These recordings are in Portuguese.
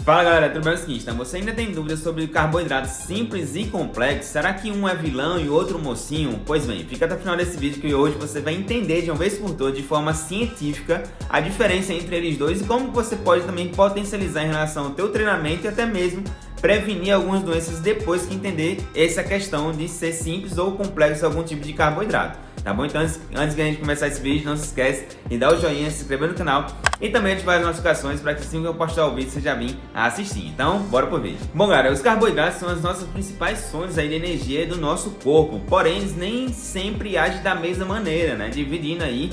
Fala galera, tudo bem? É o seguinte, então você ainda tem dúvidas sobre carboidratos simples e complexos? Será que um é vilão e o outro mocinho? Pois bem, fica até o final desse vídeo que hoje você vai entender de uma vez por todas, de forma científica, a diferença entre eles dois e como você pode também potencializar em relação ao teu treinamento e até mesmo prevenir algumas doenças depois que entender essa questão de ser simples ou complexo algum tipo de carboidrato. Tá bom? Então antes de a gente começar esse vídeo, não se esquece de dar o joinha, se inscrever no canal e também ativar as notificações para que assim que eu postar o vídeo você já vir a assistir. Então, bora pro vídeo. Bom galera, os carboidratos são as nossas principais fontes aí de energia do nosso corpo, porém eles nem sempre agem da mesma maneira, né? Dividindo aí,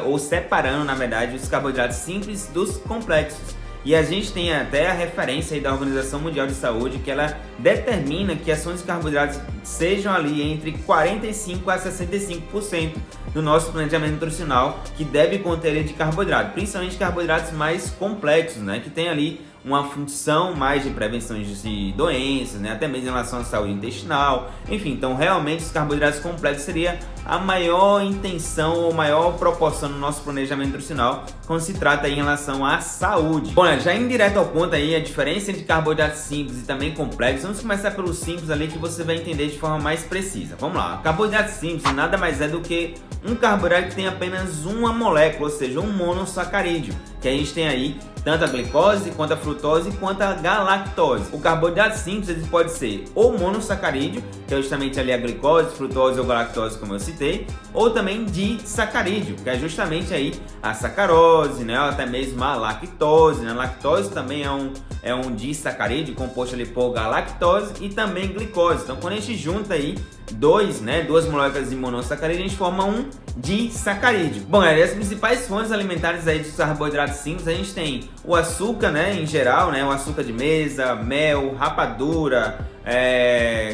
ou separando na verdade os carboidratos simples dos complexos. E a gente tem até a referência aí da Organização Mundial de Saúde que ela determina que as fontes de carboidratos sejam ali entre 45% a 65% do nosso planejamento nutricional que deve conter de carboidrato, principalmente carboidratos mais complexos, né, que tem ali uma função mais de prevenção de doenças, né, até mesmo em relação à saúde intestinal, enfim, então realmente os carboidratos complexos seria a maior intenção ou maior proporção no nosso planejamento nutricional quando se trata aí em relação à saúde. Bom, já indo direto ao ponto aí, a diferença entre carboidratos simples e também complexos, vamos começar pelo simples ali que você vai entender de forma mais precisa. Vamos lá, carboidrato simples nada mais é do que um carboidrato que tem apenas uma molécula, ou seja, um monossacarídeo, que a gente tem aí tanto a glicose, quanto a frutose, quanto a galactose. O carboidrato simples ele pode ser ou monossacarídeo, que é justamente ali a glicose, frutose ou galactose, como eu citei, ou também disacarídeo, que é justamente aí a sacarose, né, ou até mesmo a lactose, né? A lactose também é um disacarídeo composto ali por galactose e também glicose. Então, quando a gente junta aí duas moléculas de monossacarídeo, a gente forma um disacarídeo. Bom, as principais fontes alimentares aí dos carboidratos simples, a gente tem o açúcar, né, em geral, né, o açúcar de mesa, mel, rapadura,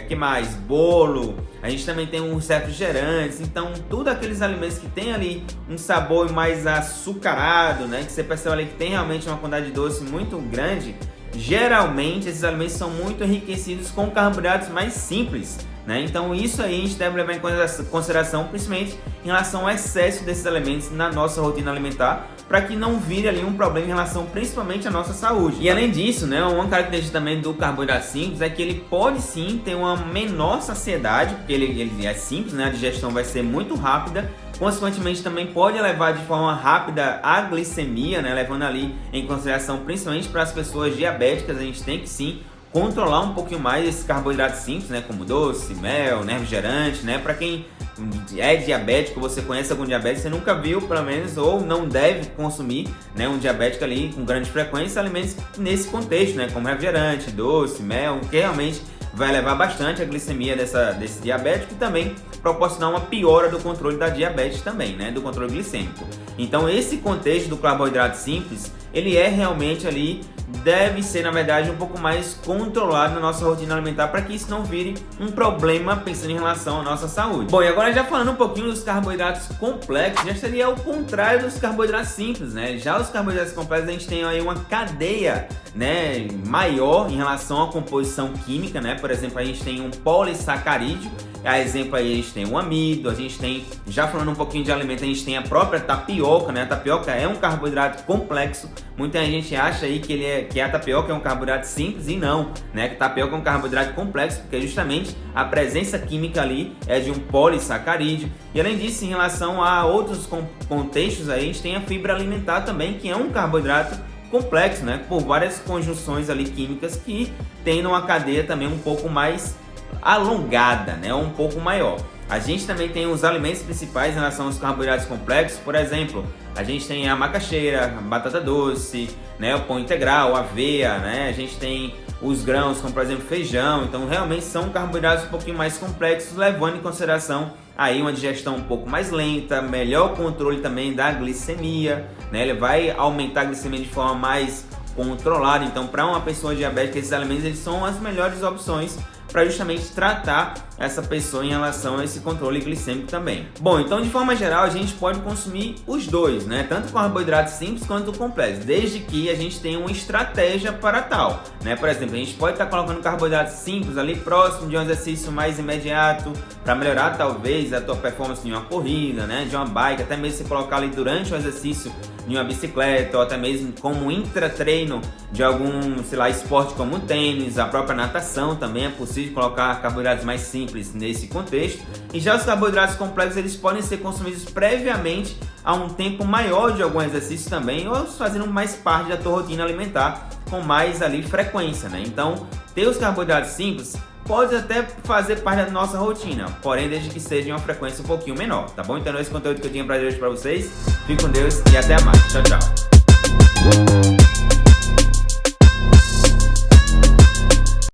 que mais? Bolo. A gente também tem os refrigerantes, então tudo aqueles alimentos que tem ali um sabor mais açucarado, né, que você percebe ali que tem realmente uma quantidade de doce muito grande. Geralmente esses alimentos são muito enriquecidos com carboidratos mais simples, né? Então isso aí a gente deve levar em consideração, principalmente em relação ao excesso desses alimentos na nossa rotina alimentar, para que não vire ali um problema em relação principalmente à nossa saúde. E além disso, né, uma característica também do carboidrato simples é que ele pode sim ter uma menor saciedade, porque ele é simples, né? A digestão vai ser muito rápida. Consequentemente também pode levar de forma rápida a glicemia, né, levando ali em consideração principalmente para as pessoas diabéticas, a gente tem que sim controlar um pouquinho mais esses carboidratos simples, né, como doce, mel, né, refrigerante, né, para quem é diabético, você conhece algum diabético, você nunca viu pelo menos ou não deve consumir, né, um diabético ali com grande frequência alimentos nesse contexto, né, como refrigerante, doce, mel, que realmente vai elevar bastante a glicemia desse diabético e também proporcionar uma piora do controle da diabetes também, né, do controle glicêmico. Então esse contexto do carboidrato simples, ele é realmente ali, deve ser na verdade um pouco mais controlado na nossa rotina alimentar para que isso não vire um problema pensando em relação à nossa saúde. Bom, e agora já falando um pouquinho dos carboidratos complexos, já seria o contrário dos carboidratos simples, né? Já os carboidratos complexos a gente tem aí uma cadeia, né, maior em relação à composição química, né? Por exemplo, a gente tem um polissacarídeo, a exemplo aí a gente tem o amido, a gente tem, já falando um pouquinho de alimento, a gente tem a própria tapioca, né? A tapioca é um carboidrato complexo. Muita gente acha aí que a tapioca é um carboidrato simples e não, né? Que a tapioca é um carboidrato complexo, porque justamente a presença química ali é de um polissacarídeo. E além disso, em relação a outros contextos aí, a gente tem a fibra alimentar também, que é um carboidrato complexo, né? Por várias conjunções ali químicas que tem uma cadeia também um pouco mais alongada, né, um pouco maior. A gente também tem os alimentos principais em relação aos carboidratos complexos, por exemplo, a gente tem a macaxeira, a batata doce, né, o pão integral, a aveia, né, a gente tem os grãos, como por exemplo feijão. Então realmente são carboidratos um pouquinho mais complexos, levando em consideração aí uma digestão um pouco mais lenta, melhor controle também da glicemia, né, ele vai aumentar a glicemia de forma mais controlada. Então para uma pessoa diabética esses alimentos eles são as melhores opções para justamente tratar essa pessoa em relação a esse controle glicêmico também. Bom, então de forma geral a gente pode consumir os dois, né? Tanto carboidratos simples quanto complexos, desde que a gente tenha uma estratégia para tal, né? Por exemplo, a gente pode estar colocando carboidratos simples ali próximo de um exercício mais imediato para melhorar talvez a tua performance em uma corrida, né? De uma bike, até mesmo se colocar ali durante o exercício em uma bicicleta, ou até mesmo como intratreino de algum, sei lá, esporte como o tênis, a própria natação também é possível colocar carboidratos mais simples nesse contexto. E já os carboidratos complexos, eles podem ser consumidos previamente a um tempo maior de algum exercício também, ou fazendo mais parte da tua rotina alimentar com mais ali frequência, né? Então, ter os carboidratos simples pode até fazer parte da nossa rotina, porém desde que seja em uma frequência um pouquinho menor, tá bom? Então esse conteúdo que eu tinha pra hoje pra vocês. Fique com Deus e até mais. Tchau, tchau.